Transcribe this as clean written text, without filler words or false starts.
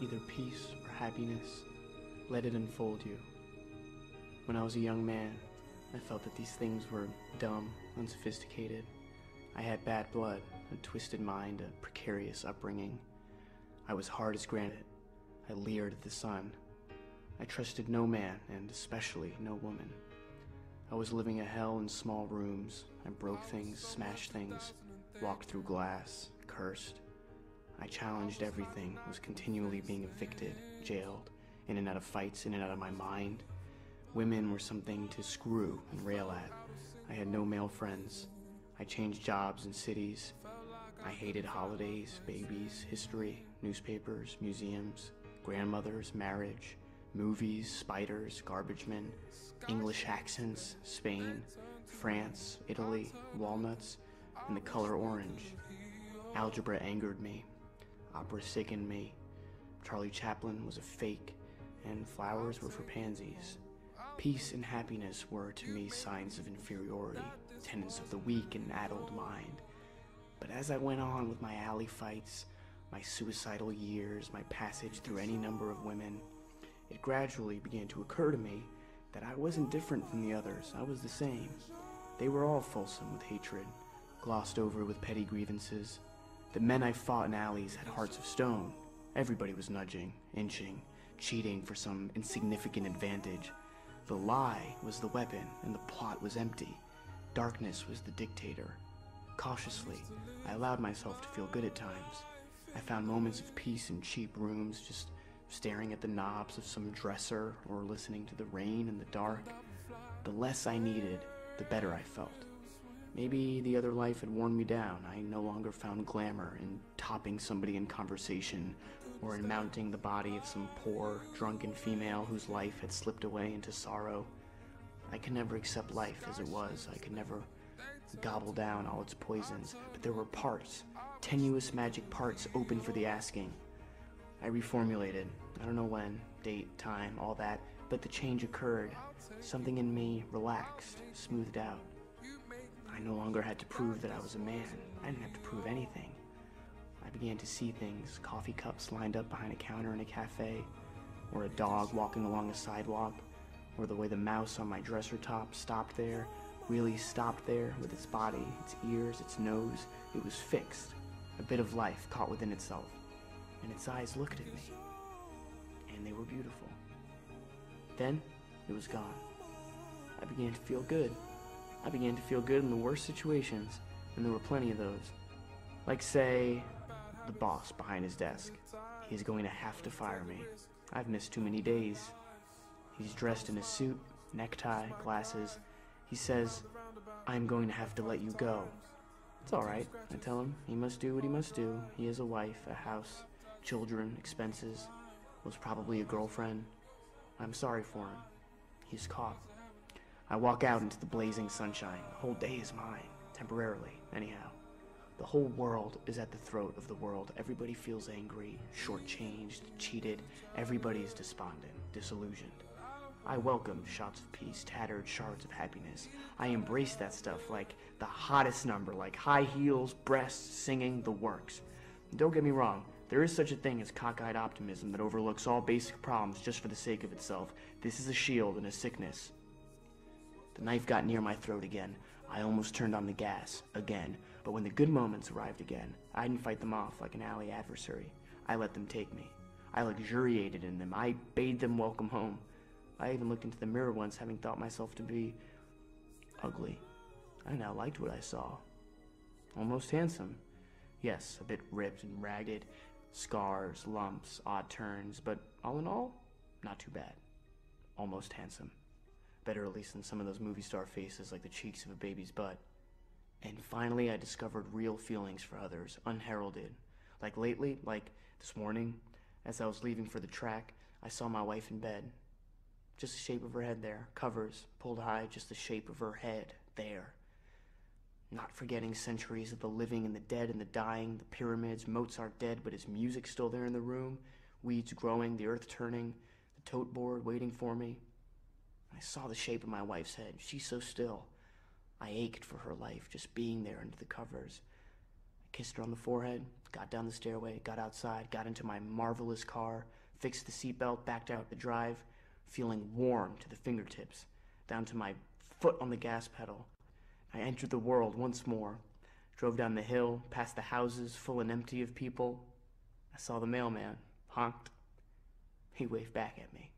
either peace or happiness. Let it unfold you. When I was a young man, I felt that these things were dumb, unsophisticated. I had bad blood, a twisted mind, a precarious upbringing. I was hard as granite. I leered at the sun. I trusted no man, and especially no woman. I was living a hell in small rooms. I broke things, smashed things, walked through glass, cursed. I challenged everything, was continually being evicted, jailed, in and out of fights, in and out of my mind. Women were something to screw and rail at. I had no male friends. I changed jobs and cities. I hated holidays, babies, history, newspapers, museums, grandmothers, marriage, movies, spiders, garbage men, English accents, Spain, France, Italy, walnuts, and the color orange. Algebra angered me. Opera sickened me. Charlie Chaplin was a fake, and flowers were for pansies. Peace and happiness were to me signs of inferiority, tenets of the weak and addled mind. But as I went on with my alley fights, my suicidal years, my passage through any number of women, it gradually began to occur to me that I wasn't different from the others. I was the same. They were all fulsome with hatred, glossed over with petty grievances. The men I fought in alleys had hearts of stone. Everybody was nudging, inching, cheating for some insignificant advantage. The lie was the weapon, and the plot was empty. Darkness was the dictator. Cautiously, I allowed myself to feel good at times. I found moments of peace in cheap rooms, just staring at the knobs of some dresser or listening to the rain in the dark. The less I needed, the better I felt. Maybe the other life had worn me down. I no longer found glamour in topping somebody in conversation or in mounting the body of some poor, drunken female whose life had slipped away into sorrow. I could never accept life as it was. I could never gobble down all its poisons. But there were parts, tenuous magic parts open for the asking. I reformulated. I don't know when, date, time, all that, but the change occurred. Something in me relaxed, smoothed out. I no longer had to prove that I was a man. I didn't have to prove anything. I began to see things, coffee cups lined up behind a counter in a cafe, or a dog walking along a sidewalk, or the way the mouse on my dresser top stopped there, really stopped there with its body, its ears, its nose. It was fixed, a bit of life caught within itself, and its eyes looked at me, and they were beautiful. Then, it was gone. I began to feel good. I began to feel good in the worst situations, and there were plenty of those. Like, say, the boss behind his desk. He's going to have to fire me. I've missed too many days. He's dressed in a suit, necktie, glasses. He says, "I'm going to have to let you go." It's all right, I tell him. He must do what he must do. He has a wife, a house, children, expenses, was probably a girlfriend. I'm sorry for him. He's caught. I walk out into the blazing sunshine. The whole day is mine, temporarily, anyhow. The whole world is at the throat of the world. Everybody feels angry, shortchanged, cheated. Everybody is despondent, disillusioned. I welcome shots of peace, tattered shards of happiness. I embrace that stuff like the hottest number, like high heels, breasts, singing, the works. Don't get me wrong, there is such a thing as cockeyed optimism that overlooks all basic problems just for the sake of itself. This is a shield and a sickness. The knife got near my throat again. I almost turned on the gas, again. But when the good moments arrived again, I didn't fight them off like an alley adversary. I let them take me. I luxuriated in them. I bade them welcome home. I even looked into the mirror once, having thought myself to be ugly. I now liked what I saw. Almost handsome. Yes, a bit ripped and ragged. Scars, lumps, odd turns, but all in all, not too bad. Almost handsome. Better at least than some of those movie star faces like the cheeks of a baby's butt. And finally I discovered real feelings for others, unheralded. Like lately, like this morning, as I was leaving for the track, I saw my wife in bed. Just the shape of her head there, covers, pulled high, just the shape of her head, there. Not forgetting centuries of the living and the dead and the dying, the pyramids, Mozart dead, but his music still there in the room, weeds growing, the earth turning, the tote board waiting for me. I saw the shape of my wife's head. She's so still. I ached for her life, just being there under the covers. I Kissed her on the forehead, got down the stairway, got outside, got into my marvelous car, fixed the seatbelt, backed out the drive, feeling warm to the fingertips, down to my foot on the gas pedal. I entered the world once more, drove down the hill, past the houses full and empty of people. I saw the mailman, honked. He waved back at me.